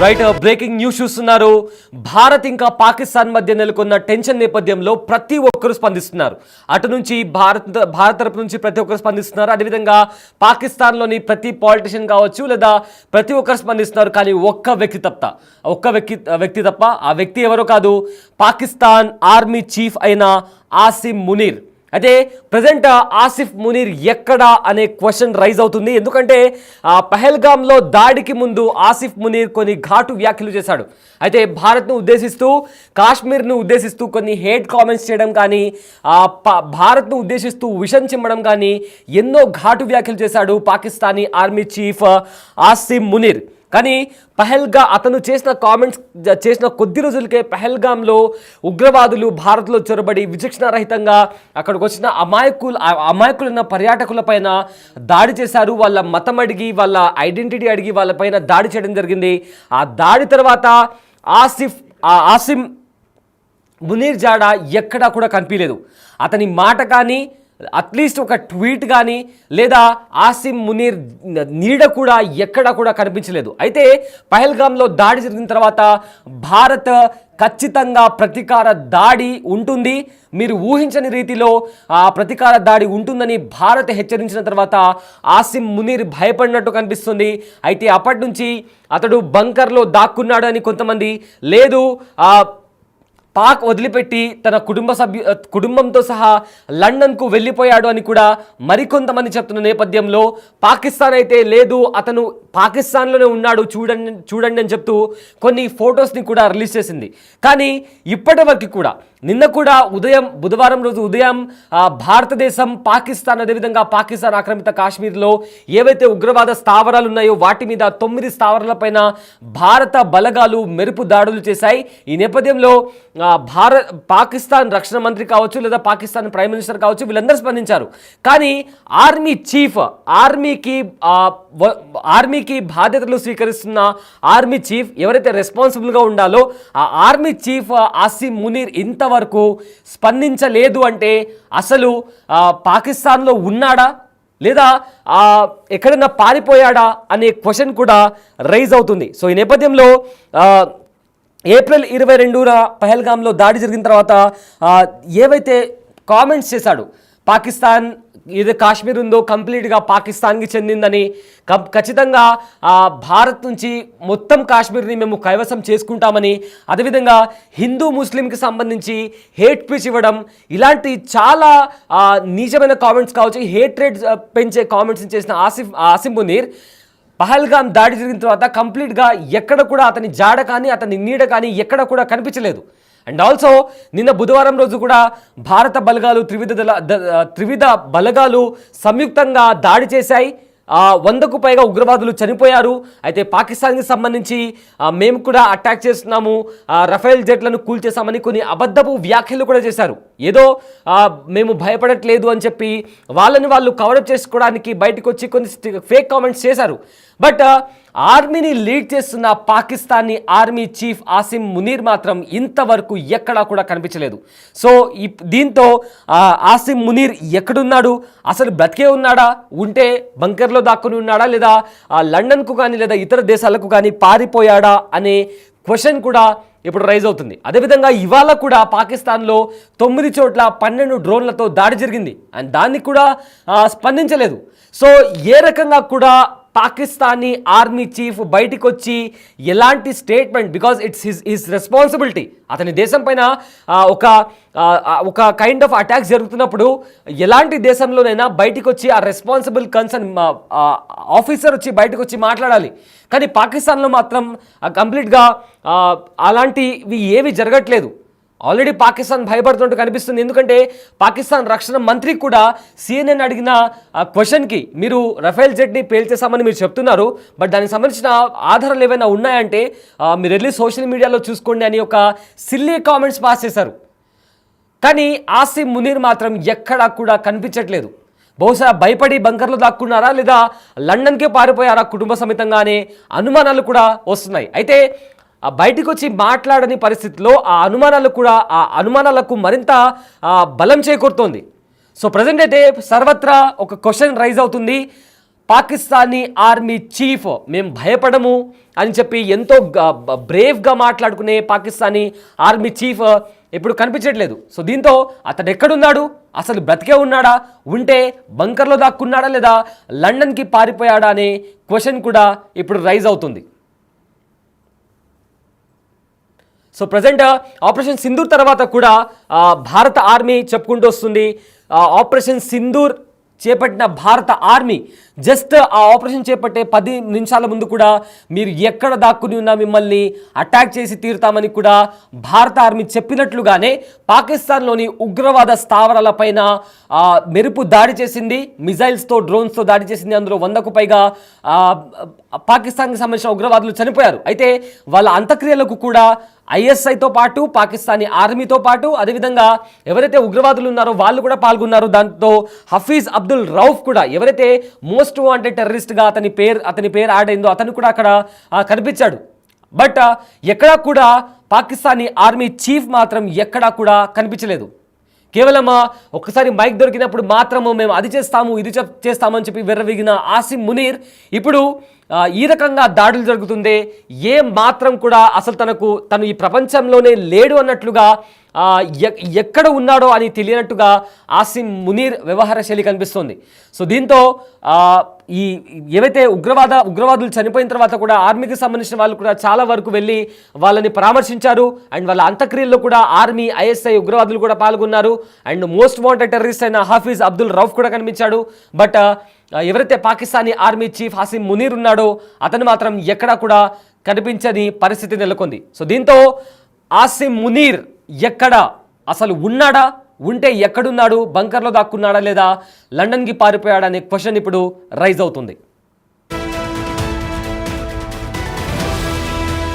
Right breaking news చూస్తున్నారు. భారత్ ఇంకా పాకిస్తాన్ మధ్య నెలకొన్న టెన్షన్ నేపథ్యంలో ప్రతి ఒక్కరు స్పందిస్తున్నారు. అటు నుంచి భారత్ తరపు నుంచి ప్రతి ఒక్కరు స్పందిస్తున్నారు. అదేవిధంగా పాకిస్తాన్లోని ప్రతి పాలిటిషియన్ కావచ్చు లేదా ప్రతి ఒక్కరు స్పందిస్తున్నారు. కానీ ఒక్క వ్యక్తి తప్ప ఆ వ్యక్తి ఎవరో కాదు, పాకిస్తాన్ ఆర్మీ చీఫ్ అయిన ఆసిమ్ మునీర్. అయితే ప్రజెంట్ ఆసిఫ్ మునీర్ ఎక్కడ అనే క్వశ్చన్ రైజ్ అవుతుంది. ఎందుకంటే పహల్గామ్లో దాడికి ముందు ఆసిఫ్ మునీర్ కొన్ని ఘాటు వ్యాఖ్యలు చేశాడు. అయితే భారత్ను ఉద్దేశిస్తూ, కాశ్మీర్ను ఉద్దేశిస్తూ కొన్ని హేట్ కామెంట్స్ చేయడం కానీ, భారత్ను ఉద్దేశిస్తూ విషం చిమ్మడం కానీ ఎన్నో ఘాటు వ్యాఖ్యలు చేశాడు పాకిస్తానీ ఆర్మీ చీఫ్ ఆసిమ్ మునీర్. కానీ అతను చేసిన కొద్ది రోజులకే పహల్గామ్లో ఉగ్రవాదులు భారత్లో చొరబడి విచక్షణారహితంగా అక్కడికి వచ్చిన అమాయకులైన పర్యాటకులపైన దాడి చేశారు. వాళ్ళ మతం అడిగి, వాళ్ళ ఐడెంటిటీ అడిగి వాళ్ళపైన దాడి చేయడం జరిగింది. ఆ దాడి తర్వాత ఆసిమ్ మునీర్ జాడ ఎక్కడా కూడా కనిపించలేదు. అతని మాట కానీ, అట్లీస్ట్ ఒక ట్వీట్ కానీ లేదా ఆసిమ్ మునీర్ నీడ కూడా ఎక్కడా కూడా కనిపించలేదు. అయితే పహల్గామ్లో దాడి జరిగిన తర్వాత భారత్ ఖచ్చితంగా ప్రతీకార దాడి ఉంటుంది, మీరు ఊహించని రీతిలో ఆ ప్రతీకార దాడి ఉంటుందని భారత్ హెచ్చరించిన తర్వాత ఆసిమ్ మునీర్ భయపడినట్టు కనిపిస్తుంది. అయితే అప్పటి నుంచి అతడు బంకర్లో దాక్కున్నాడు అని కొంతమంది, లేదు పాక్ వదిలిపెట్టి తన కుటుంబంతో సహా లండన్కు వెళ్ళిపోయాడు అని కూడా మరికొంతమంది చెప్తున్న నేపథ్యంలో పాకిస్తాన్ అయితే లేదు, అతను పాకిస్తాన్లోనే ఉన్నాడు చూడండి అని చెప్తూ కొన్ని ఫొటోస్ని కూడా రిలీజ్ చేసింది. కానీ ఇప్పటి వరకు కూడా, నిన్న కూడా బుధవారం రోజు ఉదయం భారతదేశం పాకిస్తాన్, అదేవిధంగా పాకిస్తాన్ ఆక్రమిత కాశ్మీర్లో ఏవైతే ఉగ్రవాద స్థావరాలు ఉన్నాయో వాటి మీద 9 స్థావరాలపైన భారత బలగాలు మెరుపు దాడులు చేశాయి. ఈ నేపథ్యంలో పాకిస్తాన్ రక్షణ మంత్రి కావచ్చు లేదా పాకిస్తాన్ ప్రైమ్ మినిస్టర్ కావచ్చు, వీళ్ళందరూ స్పందించారు. కానీ ఆర్మీ చీఫ్, ఆర్మీకి బాధ్యతలు స్వీకరిస్తున్న ఆర్మీ చీఫ్ ఎవరైతే రెస్పాన్సిబుల్గా ఉండాలో ఆ ఆర్మీ చీఫ్ ఆసిమ్ మునీర్ ఇంతవరకు స్పందించలేదు. అంటే అసలు పాకిస్తాన్లో ఉన్నాడా లేదా ఎక్కడైనా పారిపోయాడా అనే క్వశ్చన్ కూడా రైజ్ అవుతుంది. సో ఈ నేపథ్యంలో ఏప్రిల్ 22న పహల్గామ్లో దాడి జరిగిన తర్వాత ఏవైతే కామెంట్స్ చేశాడు, పాకిస్తాన్ ఏదో కాశ్మీర్ ఉందో కంప్లీట్గా పాకిస్తాన్కి చెందిందని, ఖచ్చితంగా భారత్ నుంచి మొత్తం కాశ్మీర్ని మేము కైవసం చేసుకుంటామని, అదేవిధంగా హిందూ ముస్లింకి సంబంధించి హేట్ స్పీచ్ ఇవ్వడం, ఇలాంటి చాలా నీచమైన కామెంట్స్ కావచ్చు, హేట్రేట్ పెంచే కామెంట్స్ చేసిన ఆసిమ్ మునీర్ పహల్గామ్ దాడి జరిగిన తర్వాత కంప్లీట్గా ఎక్కడ కూడా అతని జాడ కానీ అతని నీడ కానీ ఎక్కడ కూడా కనిపించలేదు. అండ్ ఆల్సో నిన్న బుధవారం రోజు కూడా భారత బలగాలు త్రివిధ బలగాలు సంయుక్తంగా దాడి చేశాయి. 100కు పైగా ఉగ్రవాదులు చనిపోయారు. అయితే పాకిస్తాన్కి సంబంధించి మేము కూడా అటాక్ చేస్తున్నాము, రఫేల్ జెట్లను కూల్చేసామని కొన్ని అబద్ధపు వ్యాఖ్యలు కూడా చేశారు. ఏదో మేము భయపడట్లేదు అని చెప్పి వాళ్ళు కవరప్ చేసుకోవడానికి బయటకు వచ్చి కొన్ని ఫేక్ కామెంట్స్ చేశారు. బట్ ఆర్మీని లీడ్ చేస్తున్న పాకిస్తానీ ఆర్మీ చీఫ్ ఆసిమ్ మునీర్ మాత్రం ఇంతవరకు ఎక్కడా కూడా కనిపించలేదు. సో దీంతో ఆసిమ్ మునీర్ ఎక్కడున్నాడు, అసలు బ్రతికే ఉన్నాడా, ఉంటే బంకర్లో దాక్కుని ఉన్నాడా, లేదా లండన్కు కానీ లేదా ఇతర దేశాలకు కానీ పారిపోయాడా అనే క్వశ్చన్ కూడా ఇప్పుడు రైజ్ అవుతుంది. అదేవిధంగా ఇవాళ కూడా పాకిస్తాన్లో 9 చోట్ల 12 డ్రోన్లతో దాడి జరిగింది అండ్ దాన్ని కూడా స్పందించలేదు. సో ఏ రకంగా కూడా పాకిస్తానీ ఆర్మీ చీఫ్ బయటికి వచ్చి ఎలాంటి statement, because it's his responsibility, అతని దేశం పైన ఒక కైండ్ ఆఫ్ అటాక్స్ జరుగుతున్నప్పుడు ఎలాంటి దేశంలోనైనా బయటికి వచ్చి ఆ రెస్పాన్సిబుల్ కన్సర్న్ ఆఫీసర్ వచ్చి బయటకు వచ్చి మాట్లాడాలి. కానీ పాకిస్తాన్లో మాత్రం కంప్లీట్గా అలాంటివి ఏవి జరగట్లేదు. ఆల్రెడీ పాకిస్తాన్ భయపడుతున్నట్టు కనిపిస్తుంది. ఎందుకంటే పాకిస్తాన్ రక్షణ మంత్రి కూడా CNN అడిగిన క్వశ్చన్కి మీరు రఫేల్ జెట్ని పేల్చేసామని మీరు చెప్తున్నారు, బట్ దానికి సంబంధించిన ఆధారాలు ఏవైనా ఉన్నాయంటే మీరు వెళ్ళి సోషల్ మీడియాలో చూసుకోండి అని ఒక సిల్లీ కామెంట్స్ పాస్ చేశారు. కానీ ఆసిమ్ మునీర్ మాత్రం ఎక్కడా కూడా కనిపించట్లేదు. బహుశా భయపడి బంకర్లో దాక్కున్నారా లేదా లండన్కే పారిపోయారా కుటుంబ సమేతంగానే అనుమానాలు కూడా వస్తున్నాయి. అయితే బయటికి వచ్చి మాట్లాడని పరిస్థితిలో ఆ అనుమానాలకు మరింత బలం చేకూరుతోంది. సో ప్రజెంట్ అయితే సర్వత్రా ఒక క్వశ్చన్ రైజ్ అవుతుంది. పాకిస్తానీ ఆర్మీ చీఫ్ మేము భయపడము అని చెప్పి ఎంతో బ్రేవ్గా మాట్లాడుకునే పాకిస్తానీ ఆర్మీ చీఫ్ ఇప్పుడు కనిపించట్లేదు. సో దీంతో అతడు ఎక్కడున్నాడు, అసలు బ్రతికే ఉన్నాడా, ఉంటే బంకర్లో దాక్కున్నాడా లేదా లండన్కి పారిపోయాడా అనే క్వశ్చన్ కూడా ఇప్పుడు రైజ్ అవుతుంది. సో ప్రజెంట్ ఆపరేషన్ సింధూర్ తర్వాత కూడా భారత ఆర్మీ చెప్పుకుంటూ వస్తుంది. ఆపరేషన్ సింధూర్ చేపట్టిన భారత ఆర్మీ జస్ట్ ఆ ఆపరేషన్ చేపట్టే 10 నిమిషాల ముందు కూడా మీరు ఎక్కడ దాక్కుని ఉన్నా మిమ్మల్ని అటాక్ చేసి తీరుతామని కూడా భారత ఆర్మీ చెప్పినట్లుగానే పాకిస్తాన్లోని ఉగ్రవాద స్థావరాలపైన మెరుపు దాడి చేసింది, మిజైల్స్తో డ్రోన్స్తో దాడి చేసింది. అందులో 100కు పైగా పాకిస్తాన్కి సంబంధించిన ఉగ్రవాదులు చనిపోయారు. అయితే వాళ్ళ అంత్యక్రియలకు కూడా ఐఎస్ఐతో పాటు పాకిస్తానీ ఆర్మీతో పాటు అదేవిధంగా ఎవరైతే ఉగ్రవాదులు ఉన్నారో వాళ్ళు కూడా పాల్గొన్నారు. దాంతో హఫీజ్ అబ్దుల్ రౌఫ్ కూడా ఎవరైతే మోస్ట్ వాంటెడ్ టెర్రరిస్ట్గా అతని పేరు యాడ్ అయిందో అతను కూడా అక్కడ కనిపించాడు. బట్ ఎక్కడా కూడా పాకిస్తానీ ఆర్మీ చీఫ్ మాత్రం ఎక్కడా కూడా కనిపించలేదు. కేవలం ఒక్కసారి మైక్ దొరికినప్పుడు మాత్రము మేము అది చేస్తాము ఇది చేస్తామని చెప్పి వెర్రవిగిన ఆసిమ్ మునీర్ ఇప్పుడు ఈ రకంగా దాడులు జరుగుతుందే ఏ మాత్రం కూడా అసలు తను ఈ ప్రపంచంలోనే లేడు అన్నట్లుగా ఎక్కడ ఉన్నాడో అని తెలియనట్టుగా ఆసిమ్ మునీర్ వ్యవహార శైలి కనిపిస్తుంది. సో దీంతో ఈ ఏవైతే ఉగ్రవాదులు చనిపోయిన తర్వాత కూడా ఆర్మీకి సంబంధించిన వాళ్ళు కూడా చాలా వరకు వెళ్ళి వాళ్ళని పరామర్శించారు. అండ్ వాళ్ళ అంత్యక్రియల్లో కూడా ఆర్మీ, ఐఎస్ఐ ఉగ్రవాదులు కూడా పాల్గొన్నారు. అండ్ మోస్ట్ వాంటెడ్ టెర్రరిస్ట్ అయిన హఫీజ్ అబ్దుల్ రౌఫ్ కూడా కనిపించాడు. బట్ ఎవరైతే పాకిస్తానీ ఆర్మీ చీఫ్ ఆసిమ్ మునీర్ ఉన్నాడో అతను మాత్రం ఎక్కడా కూడా కనిపించని పరిస్థితి నెలకొంది. సో దీంతో ఆసిమ్ మునీర్ ఎక్కడ అసలు ఉన్నాడా, ఉంటే ఎక్కడున్నాడు, బంకర్లో దాక్కున్నాడా లేదా లండన్కి పారిపోయాడా అనే క్వశ్చన్ ఇప్పుడు రైజ్ అవుతుంది.